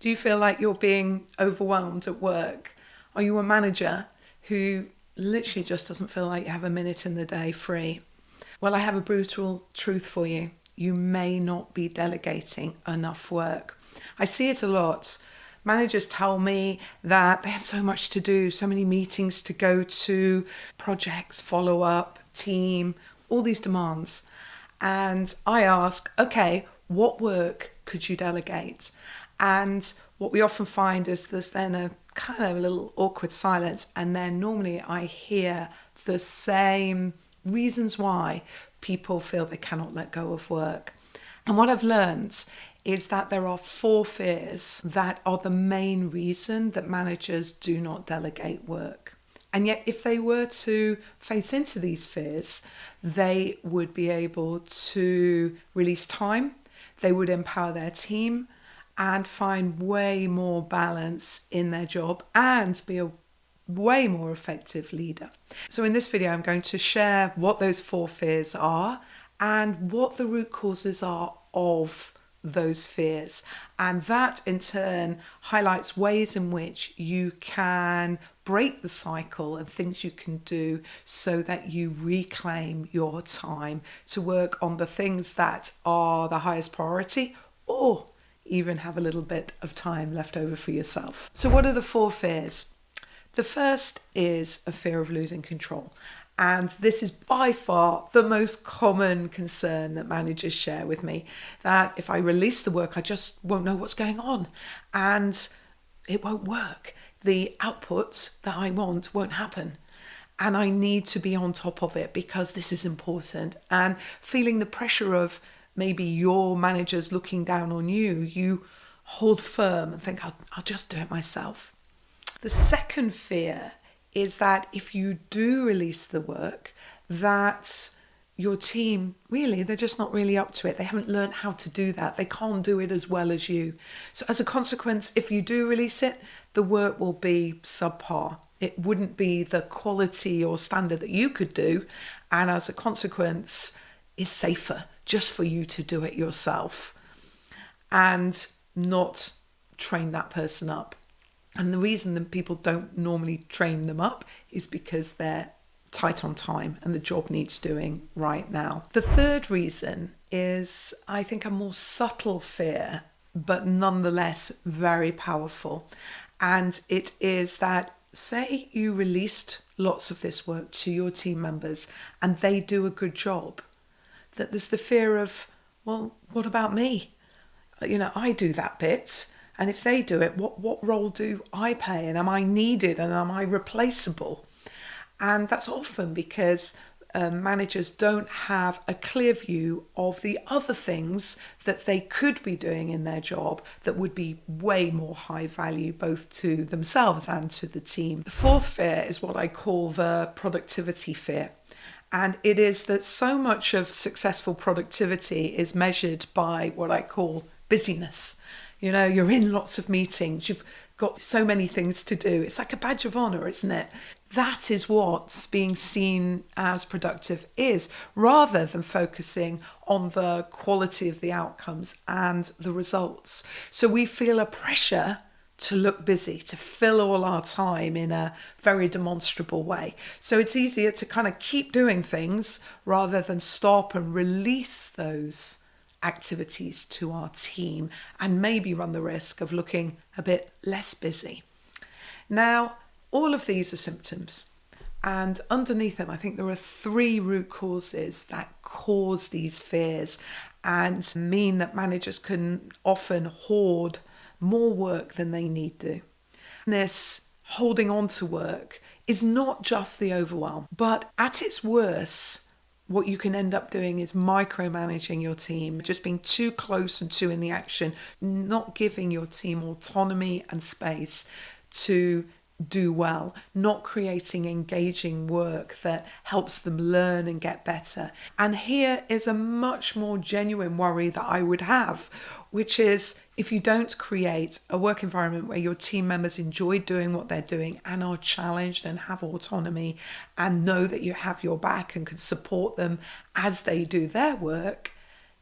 Do you feel like you're being overwhelmed at work? Are you a manager who literally just doesn't feel like you have a minute in the day free? Well, I have a brutal truth for you. You may not be delegating enough work. I see it a lot. Managers tell me that they have so much to do, so many meetings to go to, projects, follow up, team, all these demands. And I ask, okay, what work could you delegate? And what we often find is there's then a kind of a little awkward silence. And then normally I hear the same reasons why people feel they cannot let go of work. And what I've learned is that there are 4 fears that are the main reason that managers do not delegate work. And yet, if they were to face into these fears, they would be able to release time, they would empower their team, and find way more balance in their job and be a way more effective leader. So in this video, I'm going to share what those 4 fears are and what the root causes are of those fears. And that in turn highlights ways in which you can break the cycle and things you can do so that you reclaim your time to work on the things that are the highest priority, or even have a little bit of time left over for yourself. So what are the 4 fears? The first is a fear of losing control. And this is by far the most common concern that managers share with me, that if I release the work, I just won't know what's going on and it won't work. The outputs that I want won't happen. And I need to be on top of it because this is important. And feeling the pressure of maybe your managers looking down on you, you hold firm and think, I'll just do it myself. The second fear is that if you do release the work, that your team, really, they're just not really up to it. They haven't learned how to do that. They can't do it as well as you. So as a consequence, if you do release it, the work will be subpar. It wouldn't be the quality or standard that you could do. And as a consequence, it's safer just for you to do it yourself and not train that person up. And the reason that people don't normally train them up is because they're tight on time and the job needs doing right now. The third reason is, I think, a more subtle fear, but nonetheless very powerful. And it is that, say you released lots of this work to your team members and they do a good job, that there's the fear of, well, what about me? I do that bit. And if they do it, what role do I play? And am I needed? And am I replaceable? And that's often because managers don't have a clear view of the other things that they could be doing in their job that would be way more high value, both to themselves and to the team. The fourth fear is what I call the productivity fear. And it is that so much of successful productivity is measured by what I call busyness. You're in lots of meetings, you've got so many things to do. It's like a badge of honor, isn't it? That is what's being seen as productive is, rather than focusing on the quality of the outcomes and the results. So we feel a pressure to look busy, to fill all our time in a very demonstrable way. So it's easier to kind of keep doing things rather than stop and release those activities to our team and maybe run the risk of looking a bit less busy. Now, all of these are symptoms, and underneath them, I think there are 3 root causes that cause these fears and mean that managers can often hoard more work than they need to. This holding on to work is not just the overwhelm, but at its worst, what you can end up doing is micromanaging your team, just being too close and too in the action, not giving your team autonomy and space to do well, not creating engaging work that helps them learn and get better. And here is a much more genuine worry that I would have, which is if you don't create a work environment where your team members enjoy doing what they're doing and are challenged and have autonomy and know that you have your back and can support them as they do their work,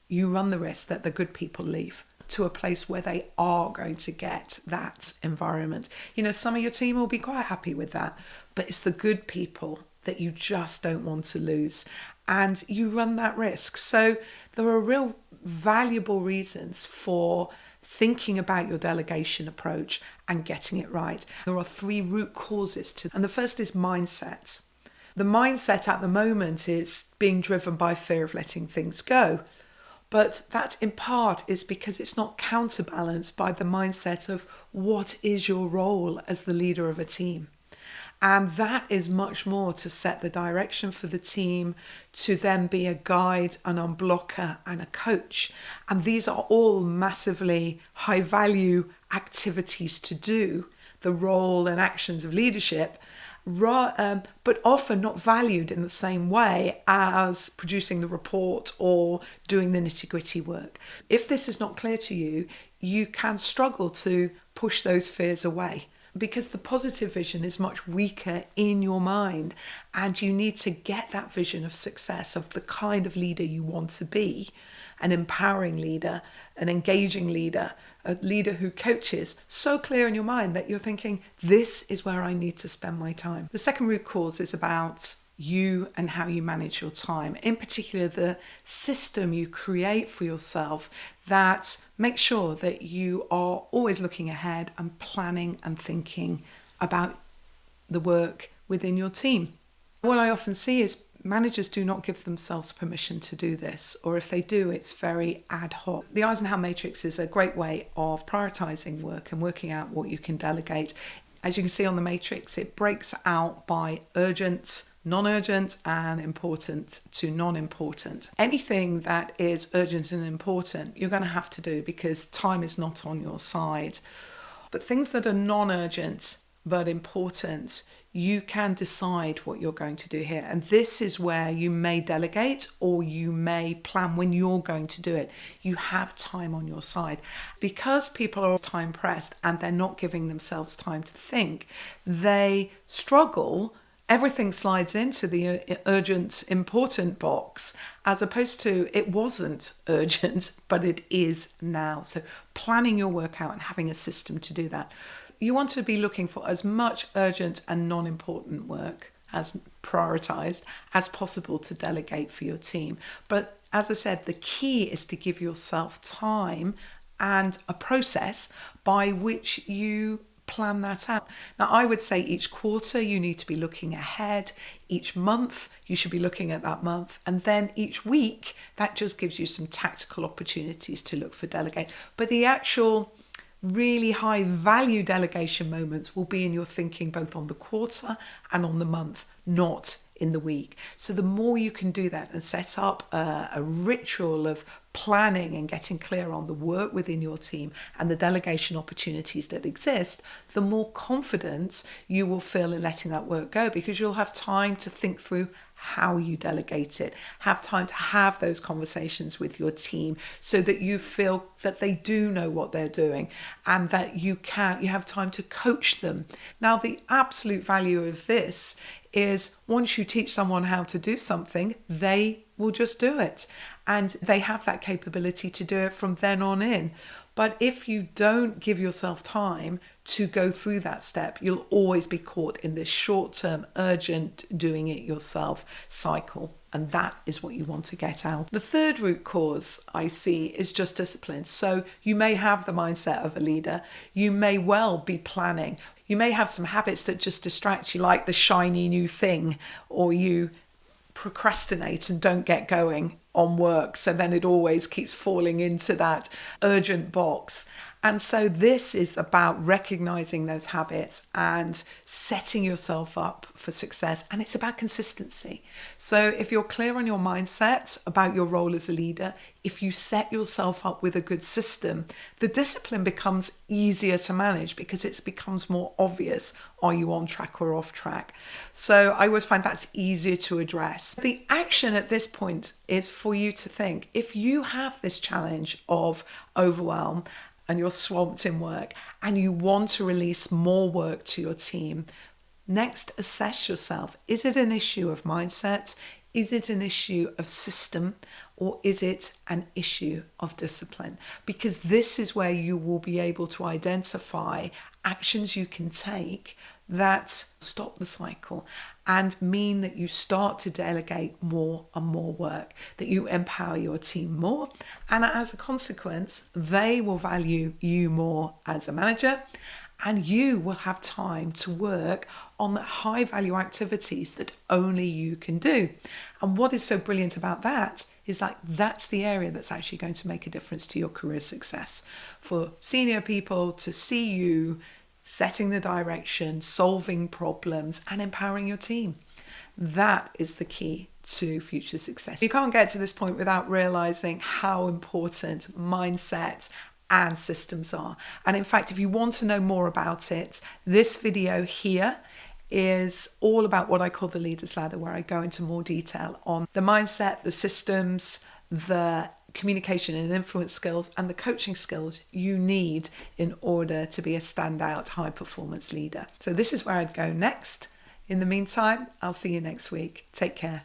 you run the risk that the good people leave. to a place where they are going to get that environment. Some of your team will be quite happy with that, but it's the good people that you just don't want to lose. And you run that risk. So there are real valuable reasons for thinking about your delegation approach and getting it right. There are 3 root causes and the first is mindset. The mindset at the moment is being driven by fear of letting things go. But that in part is because it's not counterbalanced by the mindset of what is your role as the leader of a team. And that is much more to set the direction for the team, to then be a guide, an unblocker and a coach. And these are all massively high value activities to do, the role and actions of leadership, but often not valued in the same way as producing the report or doing the nitty-gritty work. If this is not clear to you, you can struggle to push those fears away, because the positive vision is much weaker in your mind, and you need to get that vision of success, of the kind of leader you want to be, an empowering leader, an engaging leader, a leader who coaches, so clear in your mind that you're thinking, this is where I need to spend my time. The second root cause is about you and how you manage your time, in particular the system you create for yourself that makes sure that you are always looking ahead and planning and thinking about the work within your team. What I often see is managers do not give themselves permission to do this, or if they do, it's very ad hoc. The Eisenhower Matrix is a great way of prioritizing work and working out what you can delegate. As you can see on the matrix, it breaks out by urgent, non-urgent, and important to non-important. Anything that is urgent and important, you're going to have to do because time is not on your side. But things that are non-urgent but important, you can decide what you're going to do here. And this is where you may delegate, or you may plan when you're going to do it. You have time on your side. Because people are time pressed and they're not giving themselves time to think, they struggle. Everything slides into the urgent, important box, as opposed to it wasn't urgent, but it is now. So planning your work out and having a system to do that. You want to be looking for as much urgent and non-important work as prioritized as possible to delegate for your team. But as I said, the key is to give yourself time and a process by which you plan that out. Now, I would say each quarter you need to be looking ahead. Each month you should be looking at that month. And then each week, that just gives you some tactical opportunities to look for delegate. But the actual really high value delegation moments will be in your thinking both on the quarter and on the month, not in the week. So the more you can do that and set up a ritual of planning and getting clear on the work within your team and the delegation opportunities that exist, the more confident you will feel in letting that work go, because you'll have time to think through how you delegate it, have time to have those conversations with your team so that you feel that they do know what they're doing and that you have time to coach them. Now, the absolute value of this is once you teach someone how to do something, they will just do it. And they have that capability to do it from then on in. But if you don't give yourself time to go through that step, you'll always be caught in this short-term, urgent, doing it yourself cycle. And that is what you want to get out. The third root cause I see is just discipline. So you may have the mindset of a leader. You may well be planning. You may have some habits that just distract you, like the shiny new thing, or you procrastinate and don't get going on work. So then it always keeps falling into that urgent box. And so this is about recognizing those habits and setting yourself up for success. And it's about consistency. So if you're clear on your mindset about your role as a leader, if you set yourself up with a good system, the discipline becomes easier to manage because it becomes more obvious. Are you on track or off track? So I always find that's easier to address. The action at this point is for you to think, if you have this challenge of overwhelm and you're swamped in work and you want to release more work to your team, next assess yourself. Is it an issue of mindset? Is it an issue of system? or is it an issue of discipline? Because this is where you will be able to identify actions you can take that stop the cycle and mean that you start to delegate more and more work, that you empower your team more, and as a consequence, they will value you more as a manager, and you will have time to work on the high value activities that only you can do. And what is so brilliant about that is that that's the area that's actually going to make a difference to your career success. For senior people to see you setting the direction, solving problems, and empowering your team. That is the key to future success. You can't get to this point without realizing how important mindset and systems are. And in fact, if you want to know more about it, this video here is all about what I call the leader's ladder, where I go into more detail on the mindset, the systems, the communication and influence skills, and the coaching skills you need in order to be a standout high performance leader. So this is where I'd go next. In the meantime, I'll see you next week. Take care.